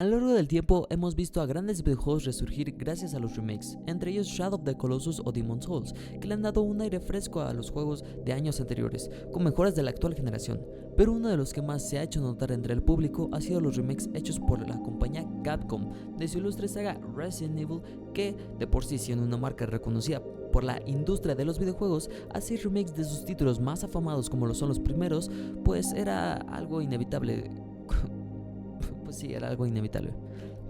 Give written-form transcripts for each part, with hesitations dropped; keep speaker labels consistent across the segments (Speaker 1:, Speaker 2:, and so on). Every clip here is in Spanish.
Speaker 1: A lo largo del tiempo hemos visto a grandes videojuegos resurgir gracias a los remakes, entre ellos Shadow of the Colossus o Demon's Souls, que le han dado un aire fresco a los juegos de años anteriores, con mejoras de la actual generación. Pero uno de los que más se ha hecho notar entre el público ha sido los remakes hechos por la compañía Capcom de su ilustre saga Resident Evil, que de por sí siendo una marca reconocida por la industria de los videojuegos, hacer remakes de sus títulos más afamados como lo son los primeros, pues era algo inevitable. Pues sí, era algo inevitable.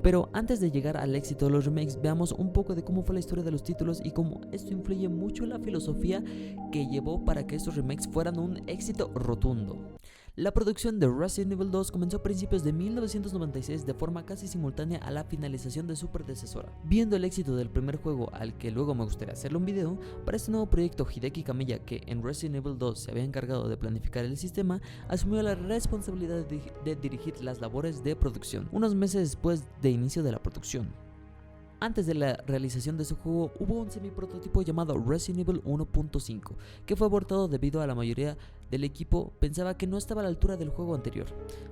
Speaker 1: Pero antes de llegar al éxito de los remakes, veamos un poco de cómo fue la historia de los títulos y cómo esto influye mucho en la filosofía que llevó para que estos remakes fueran un éxito rotundo. La producción de Resident Evil 2 comenzó a principios de 1996 de forma casi simultánea a la finalización de su predecesora. Viendo el éxito del primer juego, al que luego me gustaría hacerle un video, para este nuevo proyecto Hideki Kamiya, que en Resident Evil 2 se había encargado de planificar el sistema, asumió la responsabilidad de dirigir las labores de producción, unos meses después de inicio de la producción. Antes de la realización de su juego hubo un semi-prototipo llamado Resident Evil 1.5 que fue abortado debido a la mayoría del equipo pensaba que no estaba a la altura del juego anterior,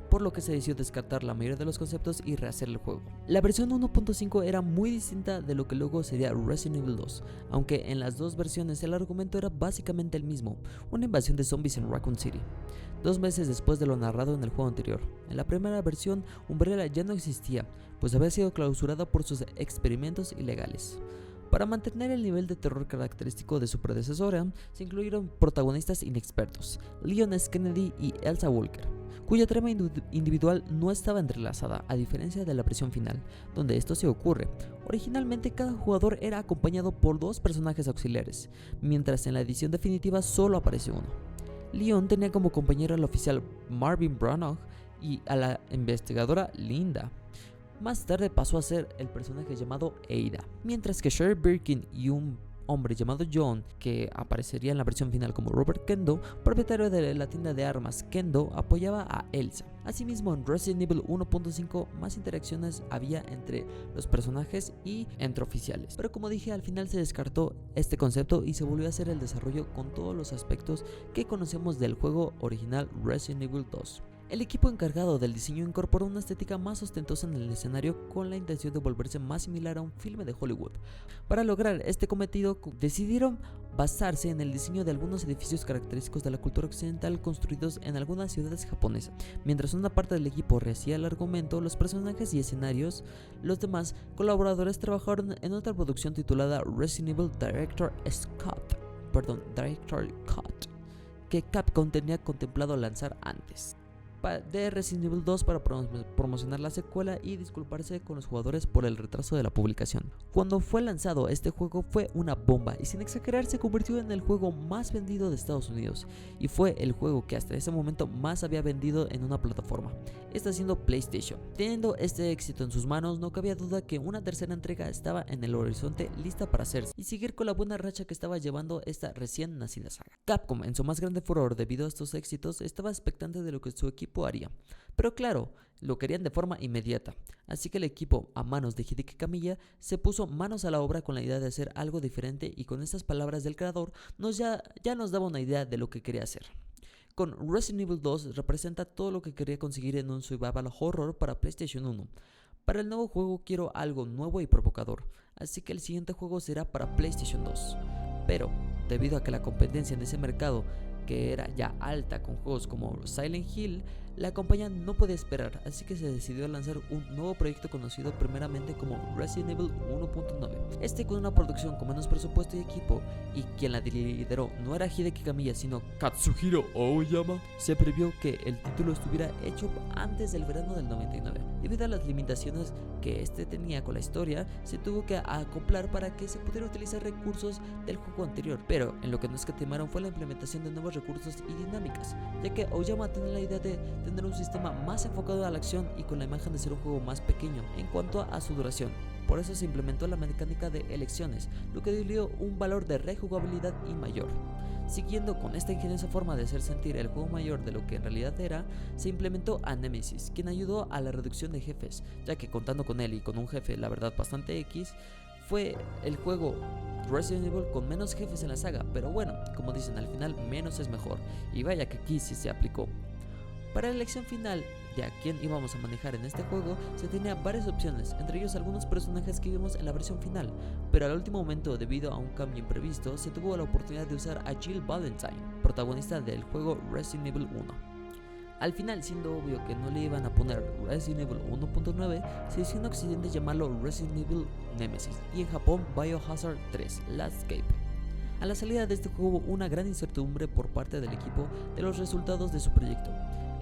Speaker 1: por lo que se decidió descartar la mayoría de los conceptos y rehacer el juego. La versión 1.5 era muy distinta de lo que luego sería Resident Evil 2, aunque en las dos versiones el argumento era básicamente el mismo, una invasión de zombies en Raccoon City. 2 meses después de lo narrado en el juego anterior. En la primera versión, Umbrella ya no existía, pues había sido clausurada por sus experimentos ilegales. Para mantener el nivel de terror característico de su predecesora, se incluyeron protagonistas inexpertos, Leon S. Kennedy y Elsa Walker, cuya trama individual no estaba entrelazada, a diferencia de la versión final, donde esto sí ocurre. Originalmente cada jugador era acompañado por 2 personajes auxiliares, mientras en la edición definitiva solo apareció uno. Leon tenía como compañero al oficial Marvin Branagh y a la investigadora Linda. Más tarde pasó a ser el personaje llamado Ada, mientras que Sherry Birkin y un hombre llamado John, que aparecería en la versión final como Robert Kendo, propietario de la tienda de armas Kendo, apoyaba a Elsa. Asimismo, en Resident Evil 1.5 más interacciones había entre los personajes y entre oficiales. Pero como dije, al final se descartó este concepto y se volvió a hacer el desarrollo con todos los aspectos que conocemos del juego original Resident Evil 2. El equipo encargado del diseño incorporó una estética más ostentosa en el escenario con la intención de volverse más similar a un filme de Hollywood. Para lograr este cometido, decidieron basarse en el diseño de algunos edificios característicos de la cultura occidental construidos en algunas ciudades japonesas. Mientras una parte del equipo rehacía el argumento, los personajes y escenarios, los demás colaboradores trabajaron en otra producción titulada Resident Evil Director Cut, que Capcom tenía contemplado lanzar antes de Resident Evil 2 para promocionar la secuela y disculparse con los jugadores por el retraso de la publicación. Cuando fue lanzado, este juego fue una bomba y sin exagerar se convirtió en el juego más vendido de Estados Unidos y fue el juego que hasta ese momento más había vendido en una plataforma, esta siendo PlayStation. Teniendo este éxito en sus manos, no cabía duda que una tercera entrega estaba en el horizonte lista para hacerse y seguir con la buena racha que estaba llevando esta recién nacida saga. Capcom, en su más grande furor debido a estos éxitos, estaba expectante de lo que su equipo haría, pero claro, lo querían de forma inmediata, así que el equipo a manos de Hideki Kamiya se puso manos a la obra con la idea de hacer algo diferente y con estas palabras del creador ya nos daba una idea de lo que quería hacer. Con Resident Evil 2 representa todo lo que quería conseguir en un survival horror para PlayStation 1. Para el nuevo juego quiero algo nuevo y provocador, así que el siguiente juego será para PlayStation 2. Pero, debido a que la competencia en ese mercado que era ya alta con juegos como Silent Hill, la compañía no podía esperar, así que se decidió a lanzar un nuevo proyecto conocido primeramente como Resident Evil 1.9. Este con una producción con menos presupuesto y equipo, y quien la lideró no era Hideki Kamiya sino Katsuhiro Aoyama, se previó que el título estuviera hecho antes del verano del 99. Debido a las limitaciones que este tenía con la historia, se tuvo que acoplar para que se pudiera utilizar recursos del juego anterior, pero en lo que no escatimaron fue la implementación de nuevos recursos y dinámicas, ya que Aoyama tenía la idea de tener un sistema más enfocado a la acción y con la imagen de ser un juego más pequeño en cuanto a su duración. Por eso se implementó la mecánica de elecciones, lo que dio un valor de rejugabilidad y mayor. Siguiendo con esta ingeniosa forma de hacer sentir el juego mayor de lo que en realidad era, se implementó a Nemesis, quien ayudó a la reducción de jefes, ya que contando con él y con un jefe la verdad bastante X, fue el juego Resident Evil con menos jefes en la saga, pero bueno, como dicen al final, menos es mejor, y vaya que aquí sí se aplicó. Para la elección final de a quién íbamos a manejar en este juego, se tenía varias opciones, entre ellos algunos personajes que vimos en la versión final, pero al último momento, debido a un cambio imprevisto, se tuvo la oportunidad de usar a Jill Valentine, protagonista del juego Resident Evil 1. Al final, siendo obvio que no le iban a poner Resident Evil 1.9, se decidió en Occidente llamarlo Resident Evil Nemesis y en Japón Biohazard 3 Last Escape. A la salida de este juego hubo una gran incertidumbre por parte del equipo de los resultados de su proyecto,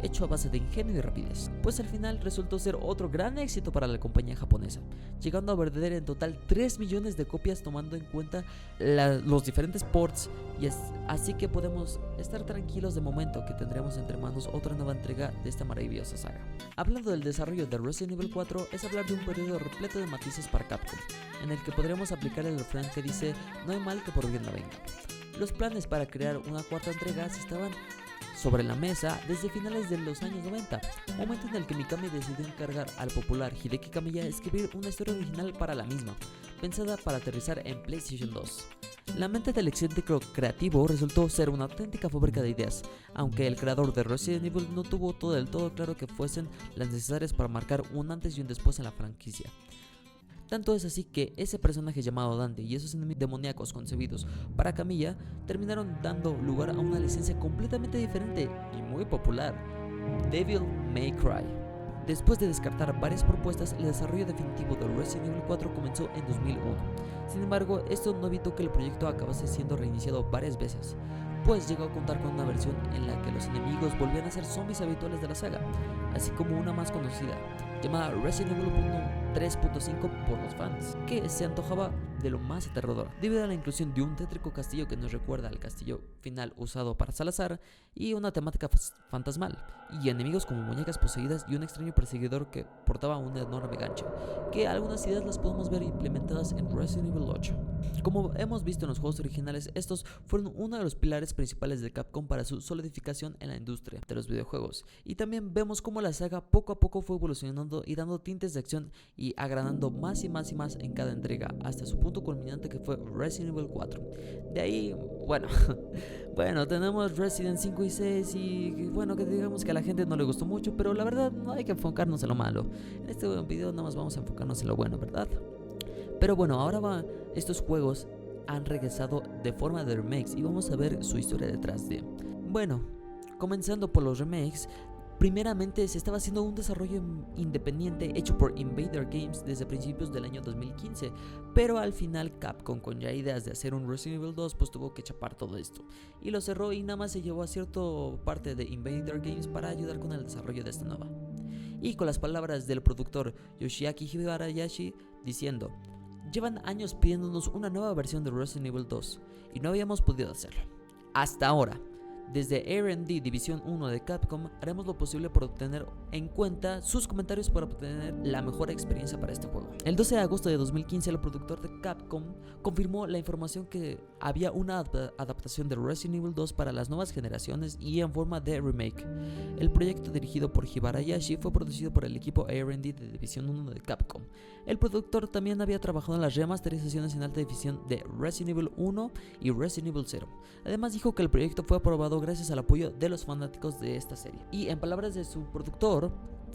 Speaker 1: hecho a base de ingenio y rapidez, pues al final resultó ser otro gran éxito para la compañía japonesa, llegando a vender en total 3 millones de copias tomando en cuenta los diferentes ports, y así que podemos estar tranquilos de momento que tendremos entre manos otra nueva entrega de esta maravillosa saga. Hablando del desarrollo de Resident Evil 4 es hablar de un periodo repleto de matices para Capcom, en el que podremos aplicar el refrán que dice no hay mal que por bien no venga. Los planes para crear una cuarta entrega se estaban sobre la mesa desde finales de los años 90, momento en el que Mikami decidió encargar al popular Hideki Kamiya escribir una historia original para la misma, pensada para aterrizar en PlayStation 2. La mente del excéntrico creativo resultó ser una auténtica fábrica de ideas, aunque el creador de Resident Evil no tuvo del todo claro que fuesen las necesarias para marcar un antes y un después en la franquicia. Tanto es así que ese personaje llamado Dante y esos enemigos demoníacos concebidos para Kamiya terminaron dando lugar a una licencia completamente diferente y muy popular, Devil May Cry. Después de descartar varias propuestas, el desarrollo definitivo de Resident Evil 4 comenzó en 2001. Sin embargo, esto no evitó que el proyecto acabase siendo reiniciado varias veces, pues llegó a contar con una versión en la que los enemigos volvían a ser zombies habituales de la saga, así como una más conocida, llamada Resident Evil 3.5 por los fans, que se antojaba de lo más aterrador, debido a la inclusión de un tétrico castillo que nos recuerda al castillo final usado para Salazar, y una temática fantasmal, y enemigos como muñecas poseídas y un extraño perseguidor que portaba un enorme gancho, que algunas ideas las podemos ver implementadas en Resident Evil 8. Como hemos visto en los juegos originales, estos fueron uno de los pilares principales de Capcom para su solidificación en la industria de los videojuegos, y también vemos cómo la saga poco a poco fue evolucionando y dando tintes de acción y agranando más y más y más en cada entrega, hasta su punto culminante que fue Resident Evil 4. De ahí, bueno, tenemos Resident 5 y 6 y bueno, que digamos que a la gente no le gustó mucho, pero la verdad no hay que enfocarnos en lo malo. En este video nada más vamos a enfocarnos en lo bueno, ¿verdad? Pero bueno, ahora estos juegos han regresado de forma de remakes y vamos a ver su historia detrás de. Bueno, comenzando por los remakes. Primeramente se estaba haciendo un desarrollo independiente hecho por Invader Games desde principios del año 2015, pero al final Capcom, con ya ideas de hacer un Resident Evil 2, pues tuvo que chapar todo esto y lo cerró, y nada más se llevó a cierta parte de Invader Games para ayudar con el desarrollo de esta nueva. Y con las palabras del productor Yoshiaki Hibarayashi diciendo: llevan años pidiéndonos una nueva versión de Resident Evil 2 y no habíamos podido hacerlo. Hasta ahora. Desde R&D División 1 de Capcom haremos lo posible por obtener en cuenta sus comentarios para obtener la mejor experiencia para este juego. El 12 de agosto de 2015 el productor de Capcom confirmó la información que había una adaptación de Resident Evil 2 para las nuevas generaciones y en forma de remake. El proyecto, dirigido por Hibarayashi, fue producido por el equipo R&D de División 1 de Capcom. El productor también había trabajado en las remasterizaciones en alta definición de Resident Evil 1 y Resident Evil 0. Además dijo que el proyecto fue aprobado gracias al apoyo de los fanáticos de esta serie. Y en palabras de su productor,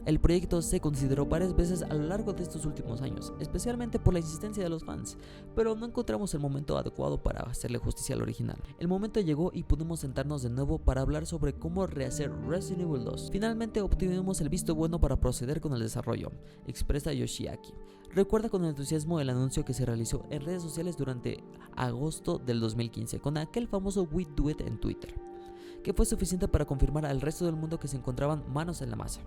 Speaker 1: el proyecto se consideró varias veces a lo largo de estos últimos años, especialmente por la insistencia de los fans, pero no encontramos el momento adecuado para hacerle justicia al original. El momento llegó y pudimos sentarnos de nuevo para hablar sobre cómo rehacer Resident Evil 2. Finalmente obtuvimos el visto bueno para proceder con el desarrollo, expresa Yoshiaki. Recuerda con entusiasmo el anuncio que se realizó en redes sociales durante agosto del 2015 con aquel famoso We Do It en Twitter, que fue suficiente para confirmar al resto del mundo que se encontraban manos en la masa.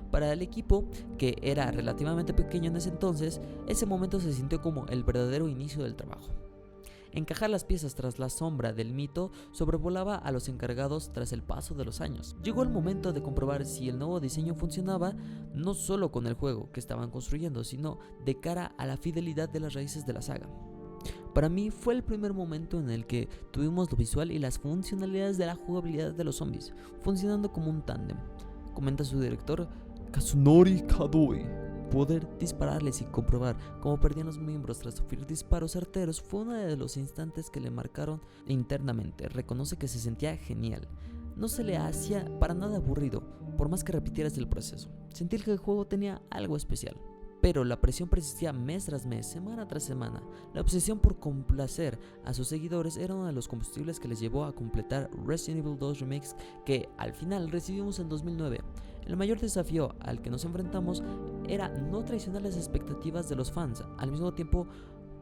Speaker 1: Para el equipo, que era relativamente pequeño en ese entonces, ese momento se sintió como el verdadero inicio del trabajo. Encajar las piezas tras la sombra del mito sobrevolaba a los encargados tras el paso de los años. Llegó el momento de comprobar si el nuevo diseño funcionaba, no solo con el juego que estaban construyendo, sino de cara a la fidelidad de las raíces de la saga. Para mí fue el primer momento en el que tuvimos lo visual y las funcionalidades de la jugabilidad de los zombies, funcionando como un tándem, comenta su director Kazunori Kadoi. Poder dispararles y comprobar cómo perdían los miembros tras sufrir disparos certeros fue uno de los instantes que le marcaron internamente. Reconoce que se sentía genial, no se le hacía para nada aburrido, por más que repitieras el proceso. sentí que el juego tenía algo especial. Pero la presión persistía mes tras mes, semana tras semana. La obsesión por complacer a sus seguidores era uno de los combustibles que les llevó a completar Resident Evil 2 Remakes, que al final recibimos en 2009. El mayor desafío al que nos enfrentamos era no traicionar las expectativas de los fans, al mismo tiempo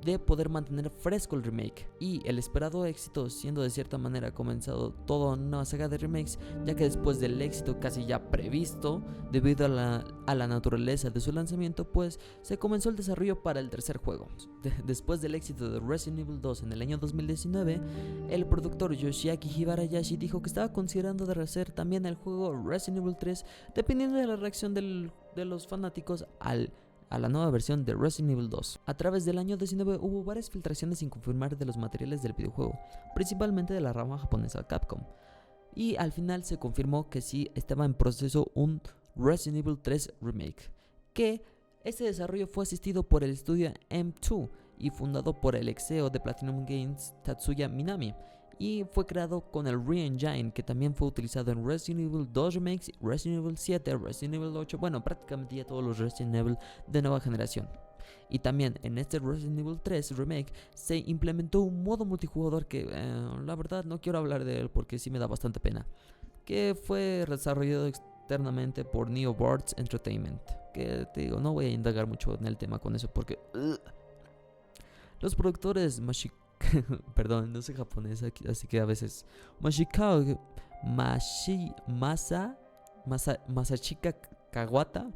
Speaker 1: de poder mantener fresco el remake, y el esperado éxito siendo de cierta manera comenzado toda una saga de remakes, ya que después del éxito casi ya previsto debido a la naturaleza de su lanzamiento, pues se comenzó el desarrollo para el tercer juego. Después del éxito de Resident Evil 2 en el año 2019, el productor Yoshiaki Hibarayashi dijo que estaba considerando de rehacer también el juego Resident Evil 3 dependiendo de la reacción de los fanáticos a la nueva versión de Resident Evil 2. A través del año 19 hubo varias filtraciones sin confirmar de los materiales del videojuego, principalmente de la rama japonesa Capcom, y al final se confirmó que sí estaba en proceso un Resident Evil 3 Remake, que este desarrollo fue asistido por el estudio M2 y fundado por el ex CEO de Platinum Games Tatsuya Minami, y fue creado con el Re-Engine, que también fue utilizado en Resident Evil 2 Remakes, Resident Evil 7, Resident Evil 8, bueno, prácticamente ya todos los Resident Evil de nueva generación. Y también en este Resident Evil 3 Remake se implementó un modo multijugador que la verdad no quiero hablar de él porque sí me da bastante pena, que fue desarrollado externamente por Neobards Entertainment, que te digo, no voy a indagar mucho en el tema con eso porque los productores perdón, no sé japonés, así que a veces Masachika Kawata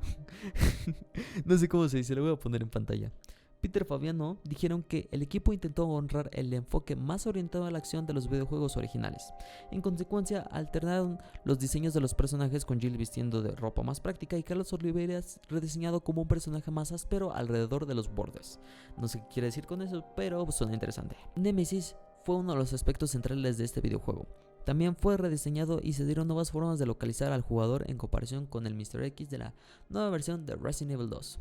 Speaker 1: no sé cómo se dice, lo voy a poner en pantalla. Peter Fabiano dijeron que el equipo intentó honrar el enfoque más orientado a la acción de los videojuegos originales. En consecuencia, alternaron los diseños de los personajes, con Jill vistiendo de ropa más práctica y Carlos Oliveras rediseñado como un personaje más áspero alrededor de los bordes. No sé qué quiere decir con eso, pero suena interesante. Nemesis fue uno de los aspectos centrales de este videojuego. También fue rediseñado y se dieron nuevas formas de localizar al jugador en comparación con el Mr. X de la nueva versión de Resident Evil 2.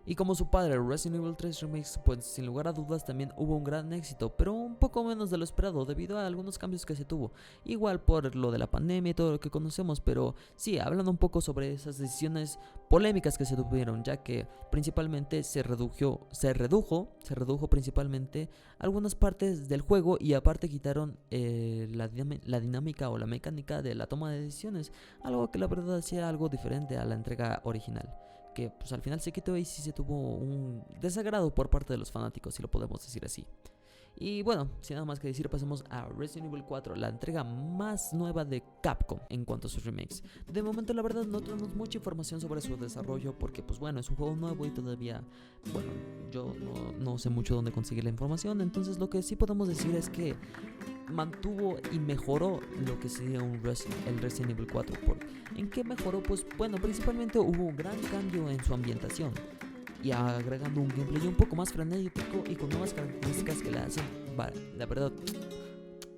Speaker 1: Y como su padre, Resident Evil 3 Remakes, pues sin lugar a dudas también hubo un gran éxito, pero un poco menos de lo esperado debido a algunos cambios que se tuvo, igual por lo de la pandemia y todo lo que conocemos. Pero sí, hablando un poco sobre esas decisiones polémicas que se tuvieron, ya que principalmente se redujo principalmente algunas partes del juego, y aparte quitaron la dinámica o la mecánica de la toma de decisiones, algo que la verdad hacía algo diferente a la entrega original, que pues al final se quitó y sí se tuvo un desagrado por parte de los fanáticos, si lo podemos decir así. Y bueno, sin nada más que decir, pasemos a Resident Evil 4, la entrega más nueva de Capcom en cuanto a sus remakes. De momento la verdad no tenemos mucha información sobre su desarrollo porque pues bueno, es un juego nuevo y todavía, bueno, yo no sé mucho dónde conseguir la información. Entonces lo que sí podemos decir es que mantuvo y mejoró lo que sería el Resident Evil 4. ¿En qué mejoró? Pues bueno, principalmente hubo un gran cambio en su ambientación, y agregando un gameplay un poco más frenético y con nuevas características que la hacen, la verdad,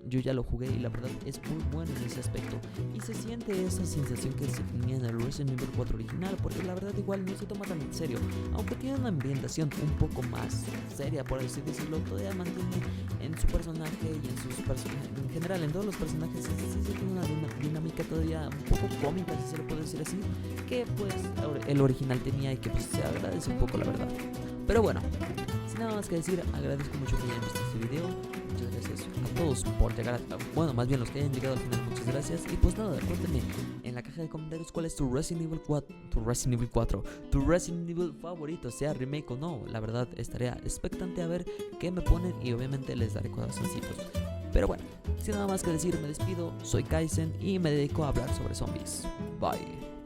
Speaker 1: yo ya lo jugué y la verdad es muy bueno en ese aspecto, y se siente esa sensación que se tenía en el Resident Evil 4 original, porque la verdad igual no se toma tan en serio, aunque tiene una ambientación un poco más seria, por así decirlo. Todavía mantiene en su personaje y en sus personajes, en general en todos los personajes, sí tiene una dinámica todavía un poco cómica, si se lo puede decir así, que pues el original tenía, y que pues se agradece un poco, la verdad. Pero bueno, sin nada más que decir, agradezco mucho que hayan visto este video. Muchas gracias a todos por llegar bueno, más bien los que hayan llegado al final, muchas gracias. Y pues nada, cuéntenme en la caja de comentarios cuál es tu Resident Evil 4, tu Resident Evil favorito, sea remake o no. La verdad estaré expectante a ver qué me ponen, y obviamente les daré corazoncitos. Pero bueno, sin nada más que decir, me despido. Soy Kaizen y me dedico a hablar sobre zombies. Bye.